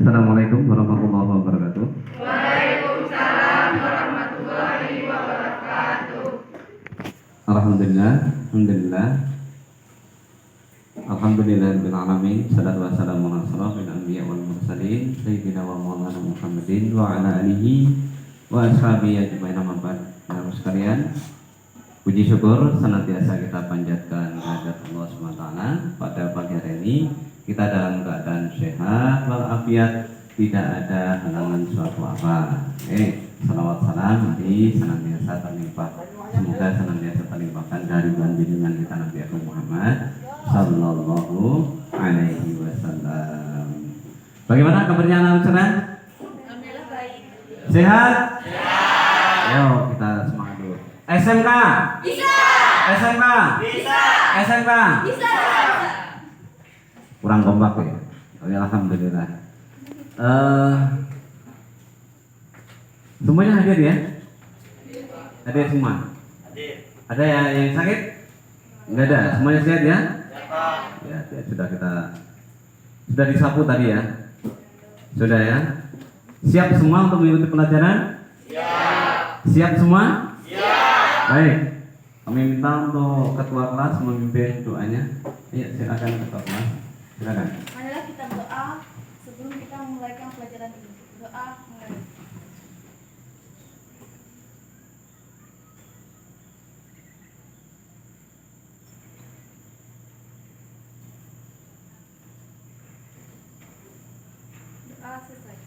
Assalamualaikum warahmatullahi wabarakatuh. Waalaikumsalam warahmatullahi wabarakatuh. Alhamdulillahirabbil alamin. Shallallahu wassalamu ala asyrafil anbiya wal mursalin sayyidina wa maulana Muhammadin wa ala alihi wa ashabihi ajmain amma ba'd. Saudara sekalian, puji syukur senantiasa kita panjatkan kehadirat Allah SWT. Pada pagi hari ini kita dalam keadaan sehat walafiat, tidak ada halangan suatu apa. Salawat salam mari senantiasa terlimpah. Semoga senantiasa terlimpahkan dari bulan junjungan kita Nabi Agung Muhammad Sallallahu Alaihi Wasallam. Bagaimana kabarnya anak saudara? Alhamdulillah baik. Sehat? Sehat. Ayo kita semangat dulu. SMK? Bisa. SMK? Bisa. SMK? Bisa. Kurang kompak ya. Oh, ya alhamdulillah. Semuanya hadir ya? Hadir semua? Ada yang sakit? Enggak ada, semuanya sehat ya? Ya, sudah disapu tadi ya? Sudah ya? Siap semua untuk mengikuti pelajaran? Siap. Siap semua? Siap. Baik. Kami minta untuk ketua kelas memimpin doanya. Iya, silakan ketua kelas. Silakan. Marilah kita doa sebelum kita memulaikan pelajaran ini. Doa mulai. Doa selesai.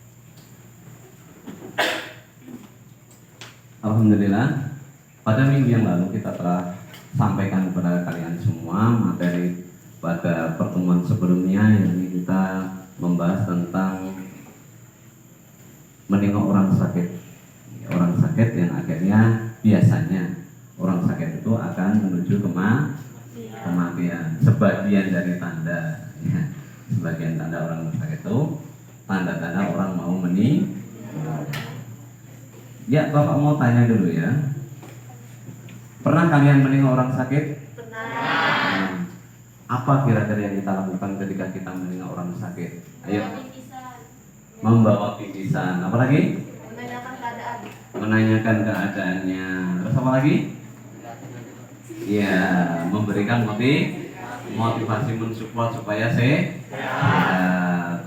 Alhamdulillah, pada minggu yang lalu kita telah sampaikan kepada kalian semua materi pada pertemuan sebelumnya, yang kita membahas tentang menengok orang sakit. Orang sakit yang akhirnya biasanya orang sakit itu akan menuju kematian. Sebagian dari tanda, ya, sebagian tanda orang sakit itu tanda-tanda orang mau meninggal. Ya, Bapak mau tanya dulu ya. Pernah kalian menengok orang sakit? Pernah. Apa kira-kira yang kita lakukan ketika kita menengok orang sakit? Ayo. Bingkisan. Membawa bingkisan. Apa lagi? Menanyakan keadaan. Menanyakan keadaannya. Terus apa lagi? Ya, memberikan motivasi mensupport supaya sehat.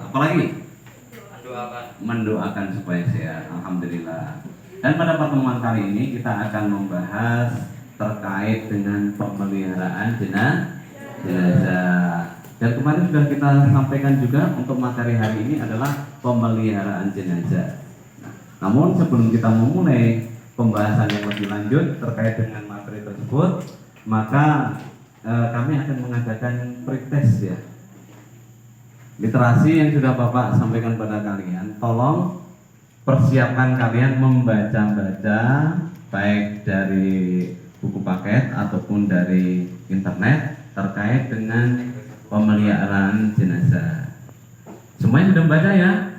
Apa lagi? Mendoakan supaya sehat. Alhamdulillah. Dan pada pertemuan kali ini kita akan membahas terkait dengan pemeliharaan jenazah. Dan kemarin sudah kita sampaikan juga untuk materi hari ini adalah pemeliharaan jenazah. Namun sebelum kita memulai pembahasan yang lebih lanjut terkait dengan materi tersebut, maka kami akan mengadakan pretest ya. Literasi yang sudah Bapak sampaikan pada kalian, tolong persiapkan kalian membaca-baca baik dari buku paket ataupun dari internet terkait dengan pemeliharaan jenazah. Semuanya sudah membaca ya?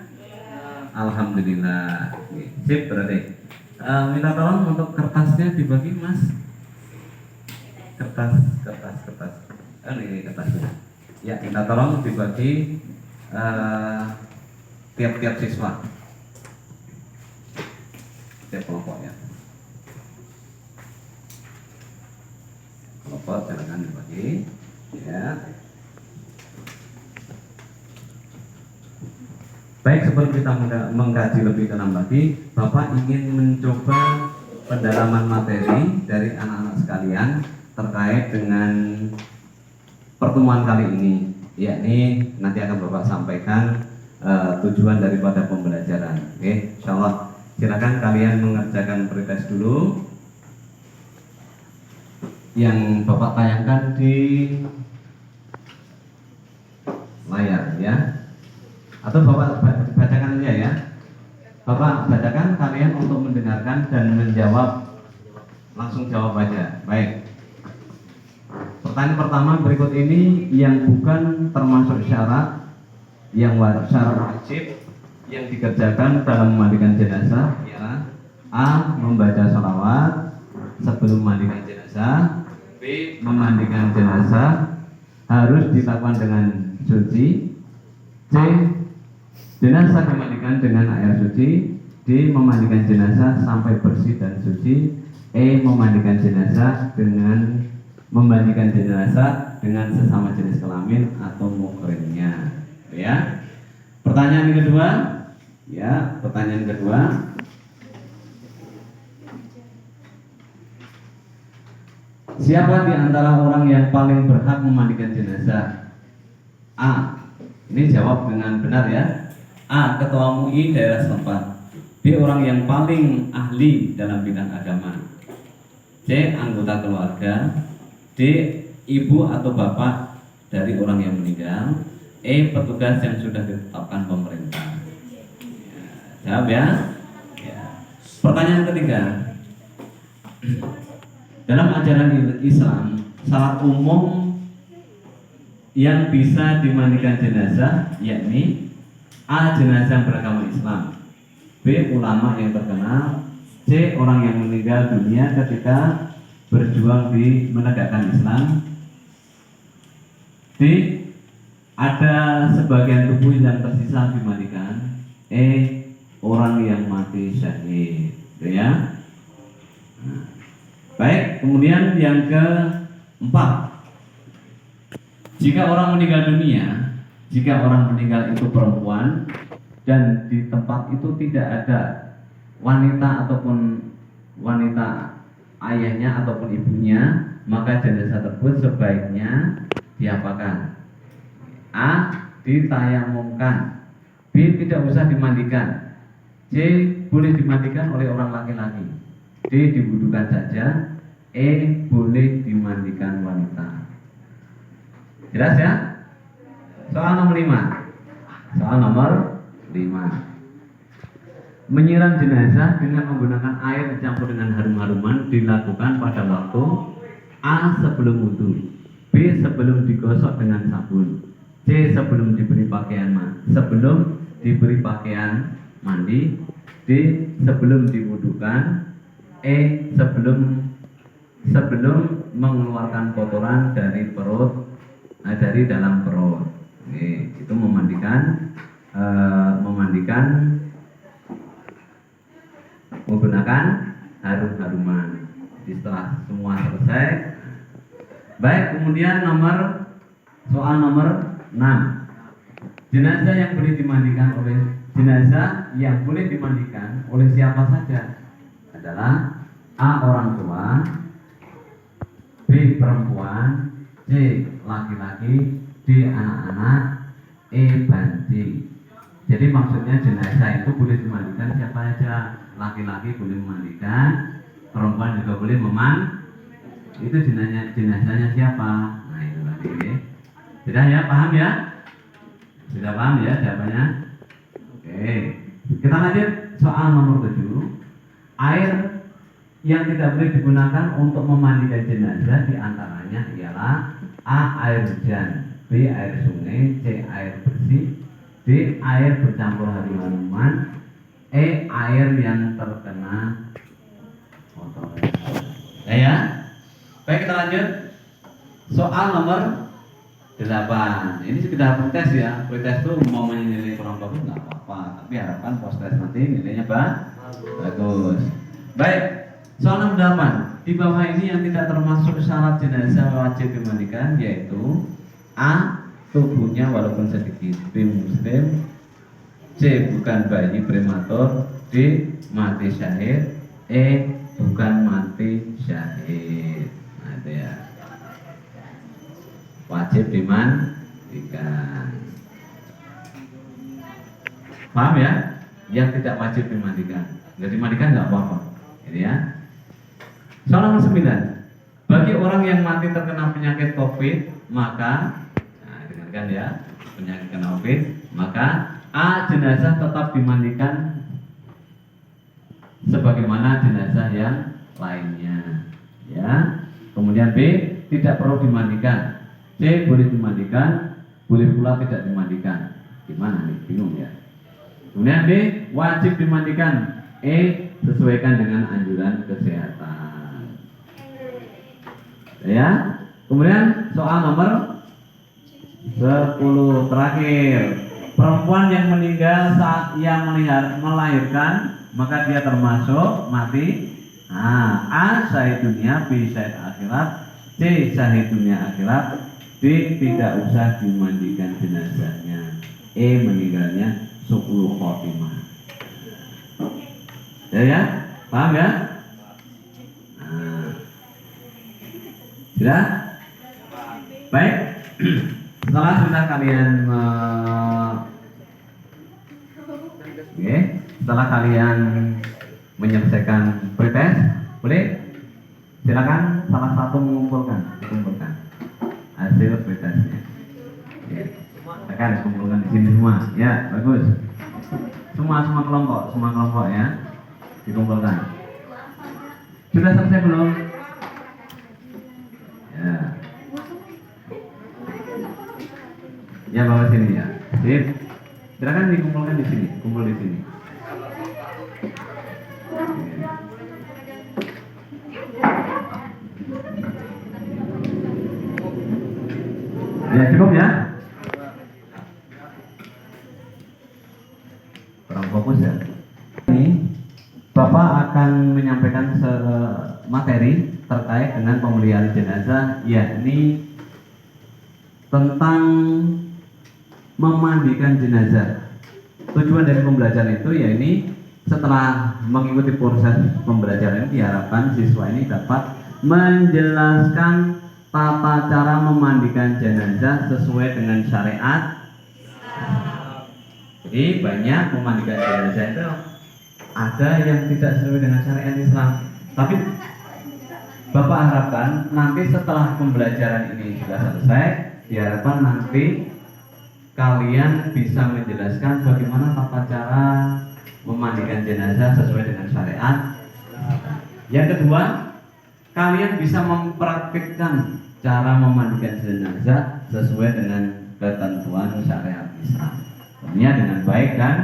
Alhamdulillah. Sip berarti. Minta tolong untuk kertasnya dibagi Mas. Kertas. Ini kertasnya. Ya, minta tolong dibagi tiap-tiap siswa. Tiap kelompoknya. Kelompok silakan dibagi. Ya. Baik, sebelum kita mengkaji lebih dalam lagi, Bapak ingin mencoba pendalaman materi dari anak-anak sekalian terkait dengan pertemuan kali ini. Yakni nanti akan Bapak sampaikan tujuan daripada pembelajaran. Oke, insyaallah. Silakan kalian mengerjakan pretest dulu yang Bapak tayangkan di layar ya. Atau Bapak bacakan aja ya. Bapak bacakan, kalian untuk mendengarkan dan menjawab, langsung jawab aja. Baik. Pertanyaan pertama berikut ini yang bukan termasuk syarat yang syarat wajib yang dikerjakan dalam memandikan jenazah ialah A. Membaca sholawat sebelum memandikan jenazah. B. Memandikan jenazah harus dilakukan dengan suci. C. Jenazah dimandikan dengan air suci. D. Memandikan jenazah sampai bersih dan suci. E. Memandikan jenazah dengan sesama jenis kelamin atau muhrimnya. Ya. Pertanyaan kedua. Ya, pertanyaan kedua. Siapa di antara orang yang paling berhak memandikan jenazah? A. Ini jawab dengan benar ya. A. Ketua MUI daerah setempat. B. Orang yang paling ahli dalam bidang agama. C. Anggota keluarga. D. Ibu atau bapak dari orang yang meninggal. E. Petugas yang sudah ditetapkan pemerintah. Jawab ya. Pertanyaan ketiga. Dalam ajaran Islam, salat umum yang bisa dimandikan jenazah yakni A. Jenazah beragama Islam. B. Ulama yang terkenal. C. Orang yang meninggal dunia ketika berjuang di menegakkan Islam. D. Ada sebagian tubuh yang tersisa dimandikan. E. Orang yang mati syahid. Ya. Baik, kemudian yang keempat. Jika orang meninggal dunia, jika orang meninggal itu perempuan dan di tempat itu tidak ada wanita ataupun wanita ayahnya ataupun ibunya, maka jenazah tersebut sebaiknya diapakan? A. Ditayamumkan. B. Tidak usah dimandikan. C. Boleh dimandikan oleh orang laki-laki. D. Diwudukan saja. E. Boleh dimandikan wanita. Jelas ya? Soal nomor 5. Soal nomor 5. Menyiram jenazah dengan menggunakan air dicampur dengan harum-haruman dilakukan pada waktu A. Sebelum wudhu. B. Sebelum digosok dengan sabun. C. Sebelum diberi pakaian mandi. D. Sebelum diwudukan. E. Sebelum mengeluarkan kotoran dari dalam perut. Itu memandikan menggunakan harum-haruman. Setelah semua selesai. Baik, kemudian soal nomor 6. Jenazah yang boleh dimandikan oleh siapa saja adalah A. Orang tua. B. Perempuan. C. Laki-laki. D. Anak-anak. E. Banci. Jadi maksudnya jenazah itu boleh dimandikan siapa aja. Laki-laki boleh memandikan, perempuan juga boleh itu jenazahnya siapa? Nah itu tadi. Sudah ya, paham ya? Sudah paham ya jawabannya? Oke. Kita lanjut soal nomor 7. Air yang tidak boleh digunakan untuk memandikan jenazah diantaranya ialah A. Air hujan. B. Air sungai. C. Air bersih. D. Air bercampur harum-haruman. E. Air yang terkena kotoran. Ya. Baik, kita lanjut. Soal nomor 8. Ini sekedar pretest ya. Pretest itu mau nilai kurang bagus nggak apa-apa. Tapi harapan post test nanti nilainya bagus. Baik. Soal nomor 8. Di bawah ini yang tidak termasuk syarat jenazah wajib dimandikan yaitu A. Tubuhnya walaupun sedikit. B. Muslim. C. Bukan bayi prematur. D. Mati syahid. E. Bukan mati syahid. Nah itu ya. Wajib dimandikan. Paham ya? Yang tidak wajib dimandikan. Nggak dimandikan nggak apa-apa. Ini ya. Soal nomor 9. Bagi orang yang mati terkena penyakit COVID, maka dengarkan ya, penyakit kena COVID, maka A. Jenazah tetap dimandikan sebagaimana jenazah yang lainnya. Ya. Kemudian B. Tidak perlu dimandikan. C. Boleh dimandikan, boleh pula tidak dimandikan. Gimana nih? Bingung ya. Kemudian D. Wajib dimandikan. E. Sesuaikan dengan anjuran kesehatan. Ya. Kemudian soal nomor 10 terakhir. perempuan yang meninggal saat ia melahirkan, maka dia termasuk mati. A syahid dunia, B syahid akhirat, C syahid dunia akhirat, D tidak usah dimandikan jenazahnya, E meninggalnya su'ul khotimah. Ya, paham ya? Sudah? Baik. Setelah sudah kalian setelah kalian menyelesaikan pretest, boleh silakan salah satu mengumpulkan hasil pretestnya. Akan kumpulkan di sini semua. Ya, bagus. Semua kelompok ya dikumpulkan. Sudah selesai belum? Ya. Ya, bawa sini ya. Sip. Silakan dikumpulkan di sini, kumpul di sini. Ya, cukup ya. Kurang fokus ya. Ini Bapak akan menyampaikan materi terkait dengan pemeliharaan jenazah, yakni tentang memandikan jenazah. Tujuan dari pembelajaran itu yakni setelah mengikuti proses pembelajaran diharapkan siswa ini dapat menjelaskan tata cara memandikan jenazah sesuai dengan syariat. Jadi banyak memandikan jenazah itu ada yang tidak sesuai dengan syariat Islam. Tapi Bapak harapkan nanti setelah pembelajaran ini sudah selesai, diharapkan nanti kalian bisa menjelaskan bagaimana tata cara memandikan jenazah sesuai dengan syariat. Yang kedua, kalian bisa mempraktikkan cara memandikan jenazah sesuai dengan ketentuan syariat Islam. Tentunya dengan baik dan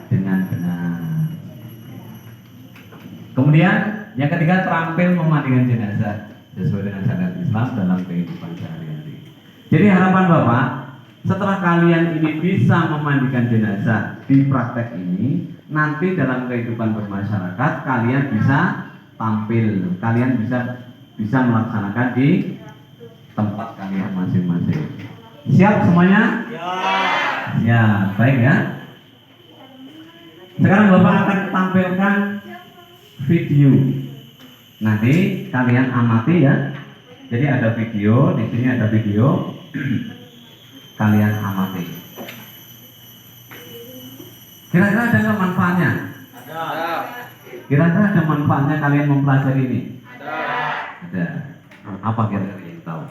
dengan benar. Kemudian yang ketiga, terampil memandikan jenazah sesuai dengan syariat Islam dalam kehidupan sehari-hari. Jadi harapan Bapak, setelah kalian ini bisa memandikan jenazah di praktek ini, nanti dalam kehidupan bermasyarakat kalian bisa tampil, kalian bisa melaksanakan di tempat kalian masing-masing. Siap semuanya? Ya, baik ya. Sekarang Bapak akan tampilkan video. Nanti kalian amati ya. Jadi ada video, di sini ada video. Kalian amati. Kira-kira ada nggak manfaatnya? Ada. Kira-kira ada manfaatnya kalian mempelajari ini? Ada. Apa kira-kira yang tahu?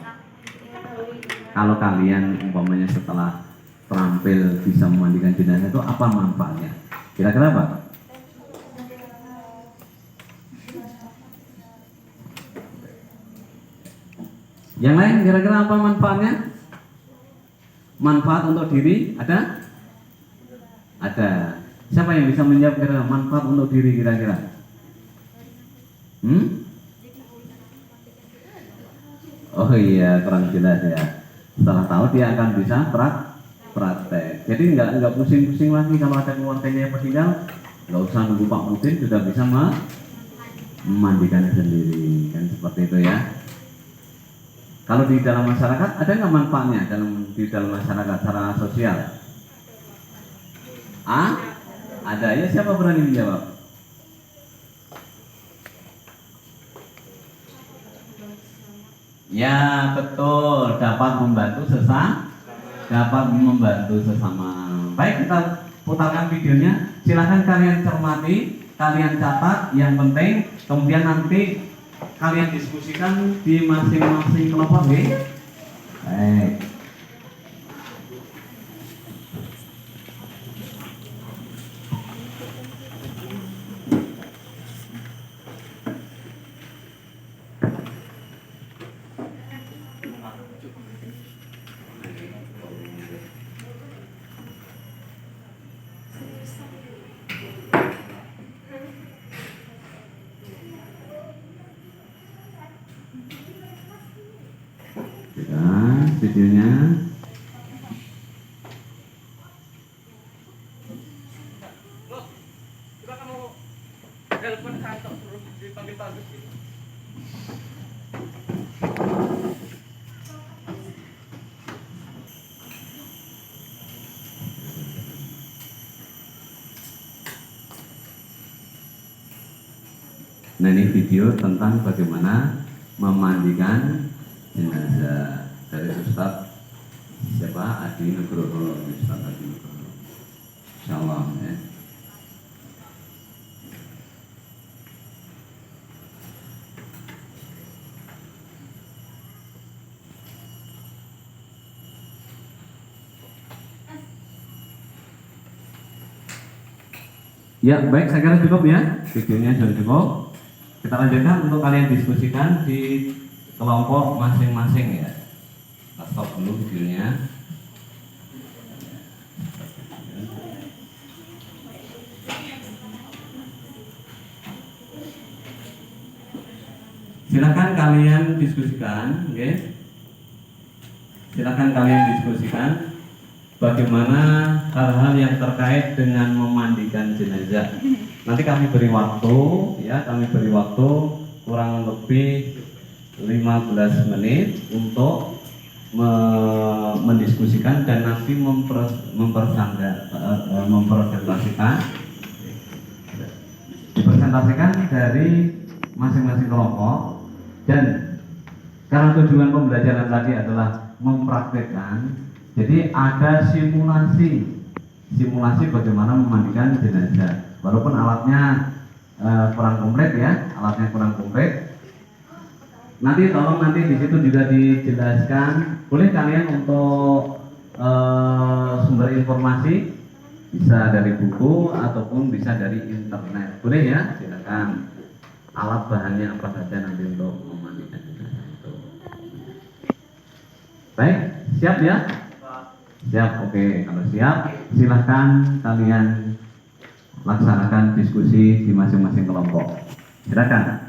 Kalau kalian umpamanya setelah terampil bisa memandikan jenazah itu apa manfaatnya? Kira-kira apa? Yang lain kira-kira apa manfaatnya? Manfaat untuk diri ada? Ada. Siapa yang bisa menjawab kira-kira manfaat untuk diri kira-kira? Oh iya, kurang jelas ya. Setelah tahu dia akan bisa praktek. Jadi nggak pusing-pusing lagi kalau ada keluarganya yang meninggal, nggak usah nunggu Pak Mudin, sudah bisa memandikan sendiri, kan seperti itu ya. Kalau di dalam masyarakat ada nggak manfaatnya di dalam masyarakat secara sosial? Ada ya. Siapa berani menjawab? Ya betul, dapat membantu sesama. Baik, kita putarkan videonya. Silahkan kalian cermati, kalian catat yang penting, kemudian nanti kalian diskusikan di masing-masing kelompok ya. Baik. Videonya telepon kantor terus dipanggil bagus gitu. Nah, ini video tentang bagaimana memandikan jenazah dari Ustaz siapa? Adi Nugroho, Ustaz Adi Nugroho. Insyaallah ya. Ya, baik, saya kira cukup ya. Videonya sudah cukup. Kita lanjutkan untuk kalian diskusikan di kelompok masing-masing ya. Kita stop dulu videonya. Silakan kalian diskusikan, oke? Silakan kalian diskusikan bagaimana hal-hal yang terkait dengan memandikan jenazah. Nanti kami beri waktu, ya, kurang lebih 15 menit untuk mendiskusikan dan nanti dipresentasikan dari masing-masing kelompok. Dan karena tujuan pembelajaran tadi adalah mempraktekkan, jadi ada simulasi bagaimana memandikan jenazah. Walaupun alatnya kurang komplit ya, Nanti tolong nanti di situ juga dijelaskan. Boleh kalian untuk sumber informasi bisa dari buku ataupun bisa dari internet. Boleh ya, silakan. Alat bahannya apa saja nanti untuk memandikan jenazah itu. Baik, siap ya? Siap, oke. Kalau siap, silahkan kalian laksanakan diskusi di masing-masing kelompok. Silakan.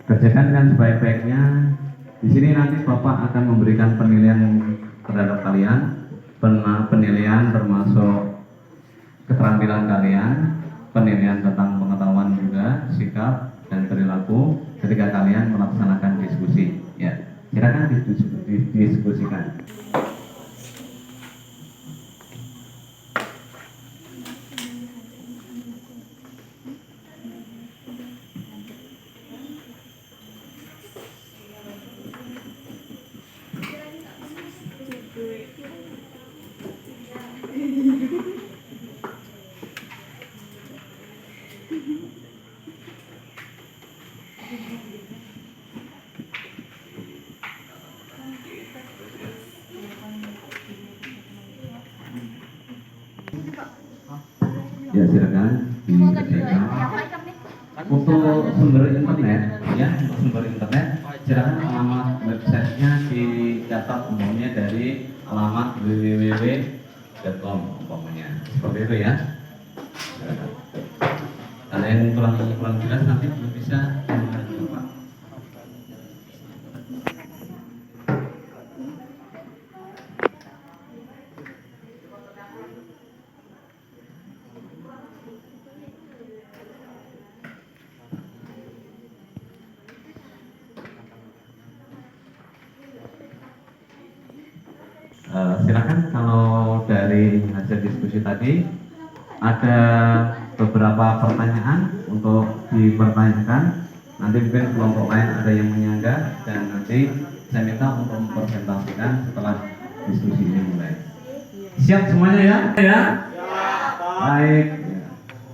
Kerjakan dengan sebaik-baiknya. Di sini nanti Bapak akan memberikan penilaian terhadap kalian, penilaian termasuk keterampilan kalian, penilaian tentang pengetahuan juga, sikap dan perilaku ketika kalian melaksanakan diskusi. Ya, silakan didiskusikan. Ya, silakan dikerjakan. Untuk sumber internet, ya, untuk sumber internet, silakan alamat websitenya dicatat umumnya dari alamat www.com umpamanya. Seperti itu ya. Silakan. Kalian kurang jelas nanti belum bisa coba. Silakan kalau dari hasil diskusi tadi ada beberapa pertanyaan untuk dipertanyakan. Nanti mungkin kelompok lain ada yang menyangga dan nanti saya minta untuk mempresentasikan setelah diskusi ini mulai. Siap semuanya ya? Ya. Baik. Ya.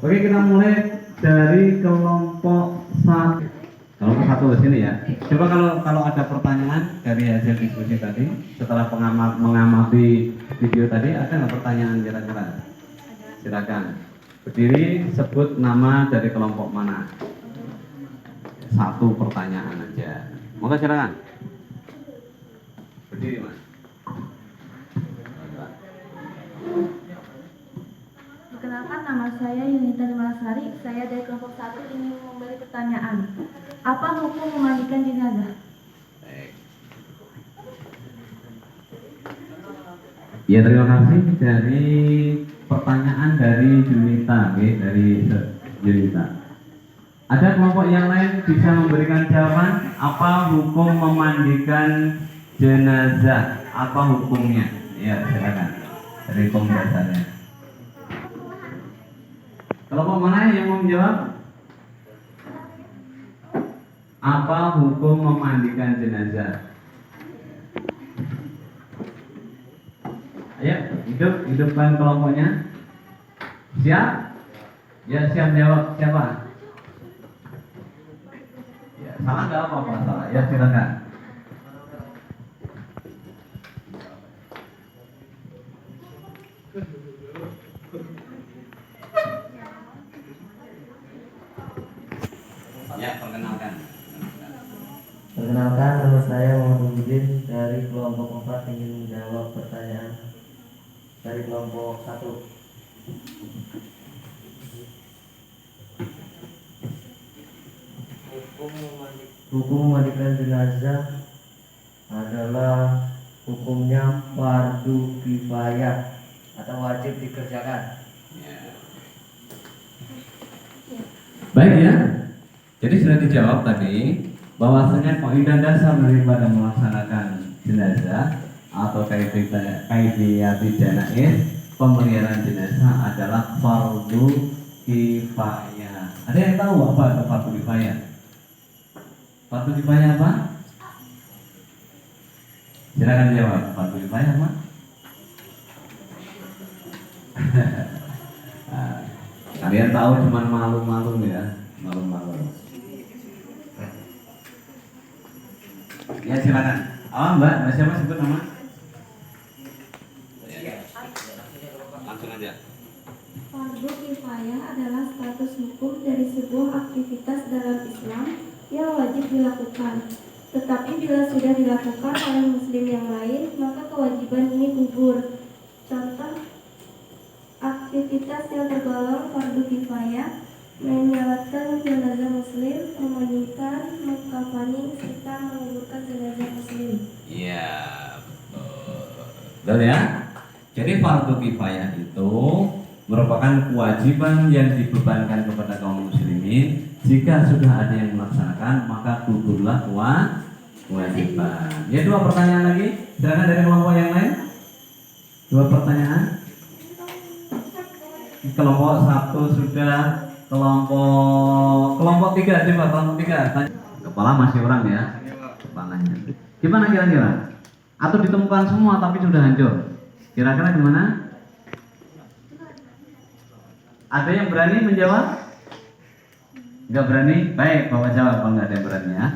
Oke, kita mulai dari kelompok satu. Kelompok satu di sini ya. Coba kalau ada pertanyaan dari hasil diskusi tadi, setelah mengamati video tadi, ada nggak pertanyaan kira-kira? Silakan. Berdiri, sebut nama dari kelompok mana. Satu pertanyaan aja. Moga silakan. Berdiri, Mas. Perkenalkan, nama saya Yunita Malasari. Saya dari kelompok 1 ingin memberi pertanyaan. Apa hukum memandikan jenazah? Baik. Ya, terima kasih dari pertanyaan dari Yunita, oke, dari Yunita. Ada kelompok yang lain bisa memberikan jawaban apa hukum memandikan jenazah? Apa hukumnya? Ya, silakan. Dari hukum dasarnya. Kelompok mana yang mau menjawab? Apa hukum memandikan jenazah? Ayo, hidupkan kelompoknya. Siap? Ya, siap jawab. Siapa? Ya, salah nggak apa-apa, salah. Ya, silakan. Ya, perkenalkan. Perkenalkan, nama saya Muhammad Udin dari kelompok 4 ingin menjawab pertanyaan dari kelompok 1. Hukum memandikan jenazah adalah hukumnya fardu kifayah atau wajib dikerjakan. Baik ya. Jadi sudah dijawab tadi bahwasanya kaidah dasar daripada melaksanakan jenazah atau kaidiyah janaiz, pemeliharaan jenazah adalah fardu kifayah. Ada yang tahu apa itu fardu kifayah? Fardu kifayah apa? Silakan jawab. Fardu kifayah apa? Kalian tahu cuman malu-malu ya, malu-malu. Ya silakan. Mbak siapa sebut nama? Langsung aja. Fardu kifayah adalah status hukum dari sebuah aktivitas dalam Islam yang wajib dilakukan. Tetapi bila sudah dilakukan oleh muslim yang lain, maka kewajiban ini gugur. Contoh aktivitas yang tergolong fardu kifayah: menyalatkan jenazah muslim, memandikan, mengkafani, serta menguburkan jenazah muslim. Iya, betul ya. Jadi fardu kifayah itu merupakan kewajiban yang dibebankan kepada kaum muslimin. Jika sudah ada yang melaksanakan, maka gugurlah kewajiban. Ya, dua pertanyaan lagi. Silakan dari kelompok yang lain. Dua pertanyaan. Kelompok 1 sudah, kelompok 3 coba, kelompok 3. Kepala masih orang ya. Kepalanya. Gimana kira-kira? Atau ditemukan semua tapi sudah hancur? Kira-kira gimana? Ada yang berani menjawab? Enggak berani? Baik, Bapak jawab kalau nggak ada yang berani ya.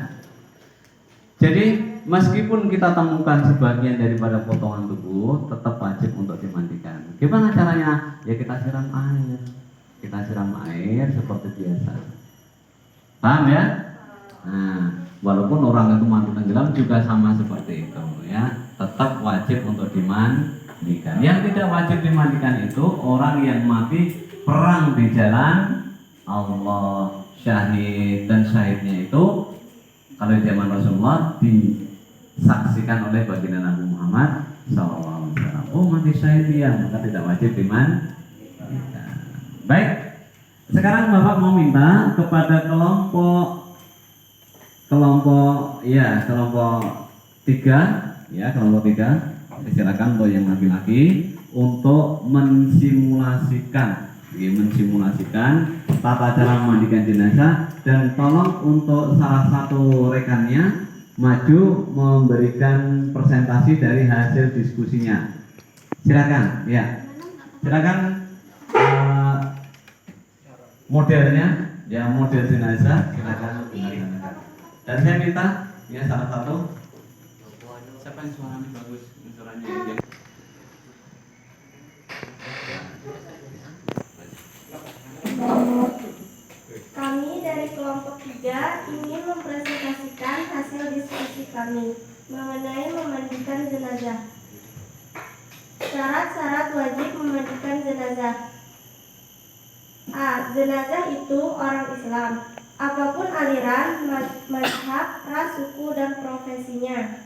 Jadi meskipun kita temukan sebagian daripada potongan tubuh, tetap wajib untuk dimandikan. Gimana caranya? Ya kita siram air. Kita siram air seperti biasa. Paham ya? Nah, walaupun orang itu mati tenggelam juga sama seperti itu ya. Tetap wajib untuk dimandikan. Yang tidak wajib dimandikan itu orang yang mati perang di jalan Allah, syahid, dan syahidnya itu kalau di zaman Rasulullah disaksikan oleh baginda Nabi Muhammad SAW. Oh, mati syahid dia, maka tidak wajib dimandikan. Baik, sekarang Bapak mau minta kepada kelompok 3 ya, kelompok 3 silakan untuk yang laki-laki untuk mensimulasikan tata cara memandikan jenazah, dan tolong untuk salah satu rekannya maju memberikan presentasi dari hasil diskusinya. Silakan, ya. Silakan modelnya, ya model jenazah, silakan gunakan. Dan saya minta ya salah satu siapa yang suaranya bagus, suaranya yang Kami dari kelompok 3 ingin mempresentasikan hasil diskusi kami mengenai memandikan jenazah. Syarat-syarat wajib memandikan jenazah. A. Jenazah itu orang Islam, apapun aliran, mazhab, ras, suku, dan profesinya.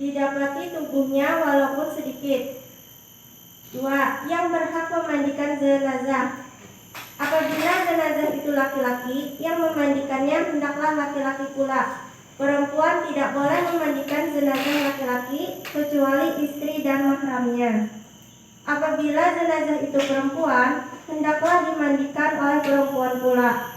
Didapati tubuhnya walaupun sedikit. 2. Yang berhak memandikan jenazah. Apabila jenazah itu laki-laki, yang memandikannya hendaklah laki-laki pula. Perempuan tidak boleh memandikan jenazah laki-laki kecuali istri dan mahramnya. Apabila jenazah itu perempuan, hendaklah dimandikan oleh perempuan pula.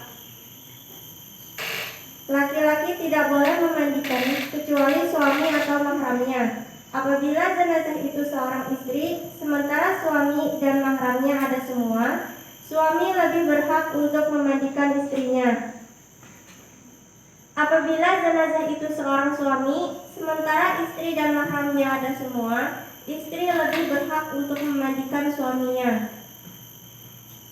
Laki-laki tidak boleh memandikan kecuali suami atau mahramnya. Apabila jenazah itu seorang istri, sementara suami dan mahramnya ada semua, suami lebih berhak untuk memandikan istrinya. Apabila jenazah itu seorang suami, sementara istri dan mahramnya ada semua, istri lebih berhak untuk memandikan suaminya.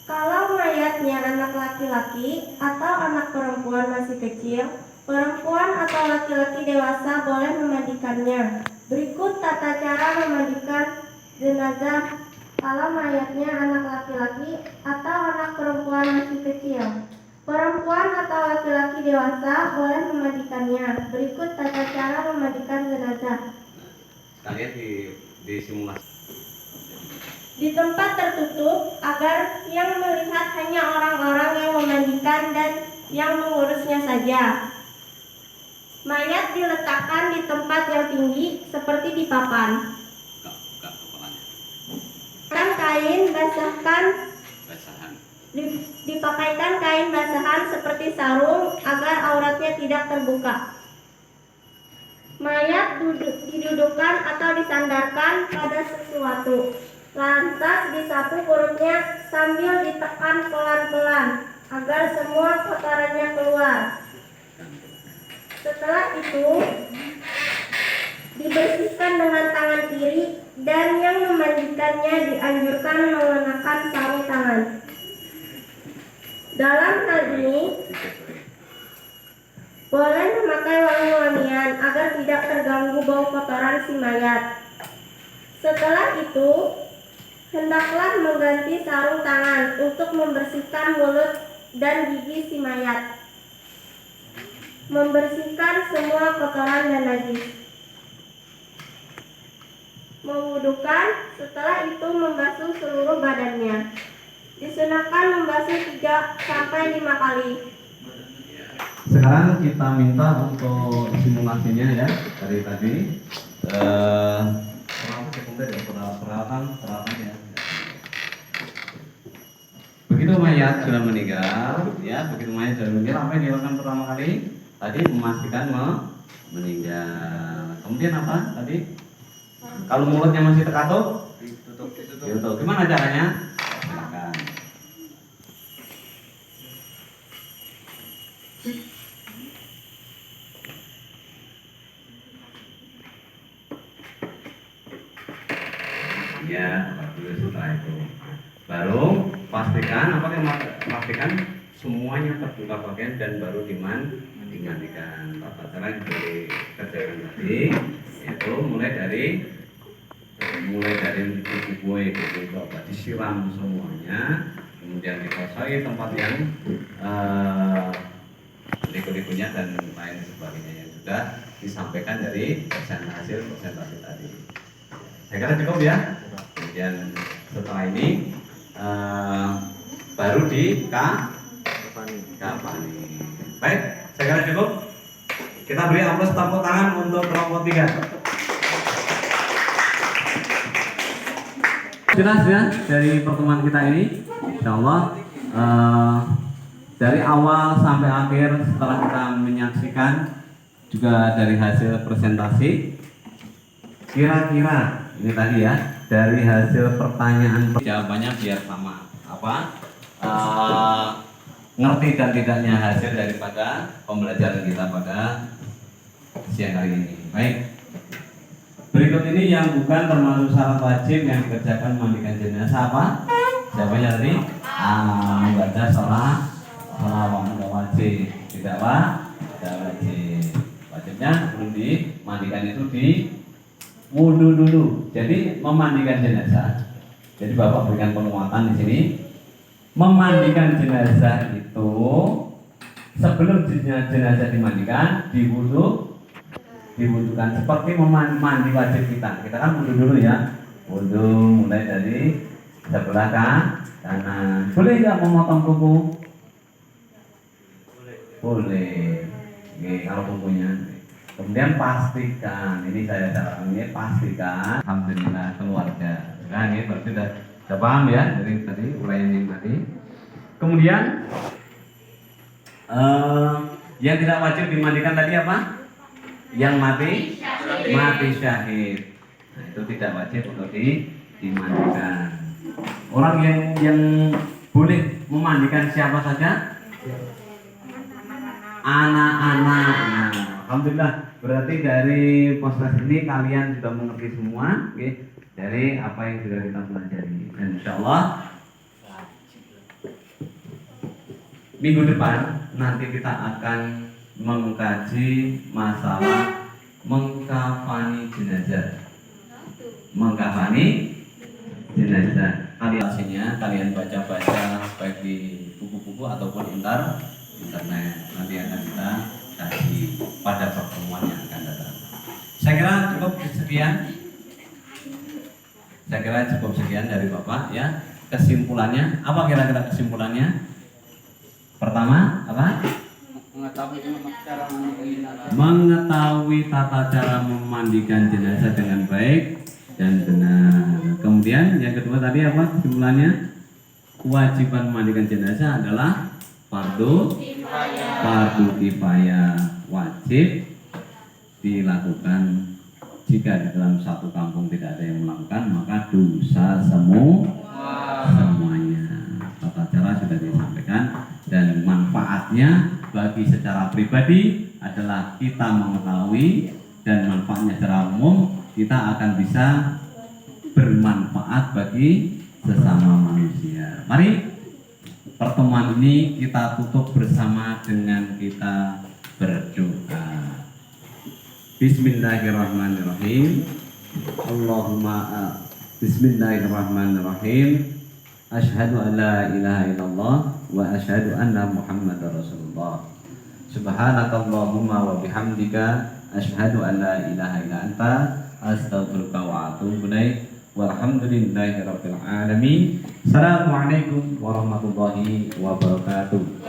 Kalau mayatnya anak laki-laki atau anak perempuan masih kecil, perempuan atau laki-laki dewasa boleh memandikannya. Berikut tata cara memandikan jenazah kalau mayatnya anak laki-laki atau anak perempuan masih kecil. Perempuan atau laki-laki dewasa boleh memandikannya. Berikut tata cara memandikan jenazah. Sekalian di simulasi. Di tempat tertutup agar yang melihat hanya orang-orang yang memandikan dan yang mengurusnya saja. Mayat diletakkan di tempat yang tinggi seperti di papan. Kain basahkan dipakaikan kain basahan seperti sarung agar auratnya tidak terbuka. Mayat didudukkan atau disandarkan pada sesuatu. Lantas disapu perutnya sambil ditekan pelan-pelan agar semua kotorannya keluar. Setelah itu dibersihkan dengan tangan kiri dan yang memandikannya dianjurkan mengenakan sarung tangan. Dalam hal ini boleh memakai wangi-wangian agar tidak terganggu bau kotoran si mayat. Setelah itu hendaklah mengganti sarung tangan untuk membersihkan mulut dan gigi si mayat, membersihkan semua kotoran dan najis. Mewudukan, setelah itu membasuh seluruh badannya. Disunahkan membasuh 3-5 kali. Sekarang kita minta untuk simulasinya ya dari tadi. Peralatan ya. Begitu mayat sudah meninggal, ya begitu mayat sudah meninggal, apa yang dilakukan pertama kali? Tadi memastikan meninggal. Kemudian apa tadi? Kalau mulutnya masih terkatup, ditutup. Gimana caranya? Silakan. Ya, dulu setelah itu baru pastikan semuanya terbuka pakaian dan baru dimandikan. Tata cara yang dikerjakan tadi yaitu mulai dari kue disiram semuanya, kemudian dikosoi tempat yang liku-likunya dan lain sebagainya yang sudah disampaikan dari hasil presentasi tadi. Saya kira cukup ya. Kemudian setelah ini baru kafani. Baik, saya kira cukup. Kita beri aplaus tepuk tangan untuk kelompok 3. Jelas ya dari pertemuan kita ini, insyaallah dari awal sampai akhir setelah kita menyaksikan juga dari hasil presentasi, kira-kira ini tadi ya dari hasil pertanyaan jawabannya biar sama apa ngerti dan tidaknya hasil daripada pembelajaran kita pada siang hari ini. Baik. Berikut ini yang bukan termasuk syarat wajib yang dikerjakan memandikan jenazah apa? Siapa yang tadi? Membaca sholawat wajib. Tidak wajib. Wajibnya sebelum dimandikan itu di wudu dulu. Jadi memandikan jenazah. Jadi Bapak berikan penguatan di sini. Memandikan jenazah itu sebelum jenazah dimandikan diwudukan seperti mandi wajib kita. Kita kan wudu dulu ya. Wudu mulai dari sebelah kanan. Boleh nggak memotong kuku? Boleh. Oke, kalau kukunya. Kemudian pastikan, ini saya sarankan ini pastikan. Alhamdulillah keluarga. Nah, ini berarti sudah paham ya dari tadi uraian yang tadi. Kemudian yang tidak wajib dimandikan tadi apa? Yang mati syahid. Nah, itu tidak wajib untuk dimandikan. Orang yang boleh memandikan siapa saja? Anak-anak. Nah, alhamdulillah berarti dari podcast ini kalian sudah mengerti semua, okay? Dari apa yang sudah kita pelajari. Dan insya Allah minggu depan nanti kita akan mengkaji masalah mengkafani jenazah. Mengkafani jenazah. Kalian baca-baca baik di buku-buku ataupun internet. Nanti akan kita kaji pada pertemuan yang akan datang. Saya kira cukup sekian dari Bapak ya. Kesimpulannya apa kira-kira kesimpulannya? Pertama apa? Mengetahui tata cara memandikan jenazah dengan baik dan benar. Kemudian yang kedua tadi apa kesimpulannya? Kewajiban memandikan jenazah adalah fardu kifayah, wajib dilakukan. Jika di dalam satu kampung tidak ada yang melakukan, maka dosa semuanya. Tata cara sudah disampaikan dan manfaatnya bagi secara pribadi adalah kita mengetahui, dan manfaatnya secara umum kita akan bisa bermanfaat bagi sesama manusia. Mari pertemuan ini kita tutup bersama dengan kita berdoa. Bismillahirrahmanirrahim. Bismillahirrahmanirrahim. Asyhadu an la ilaha illallah wa asyhadu anna Muhammadar Rasulullah. Subhanakallahumma wa bihamdika asyhadu an la ilaha illa anta astaghfiruka wa atubu ilaik. Walhamdulillahirabbil alamin. Assalamualaikum warahmatullahi wabarakatuh.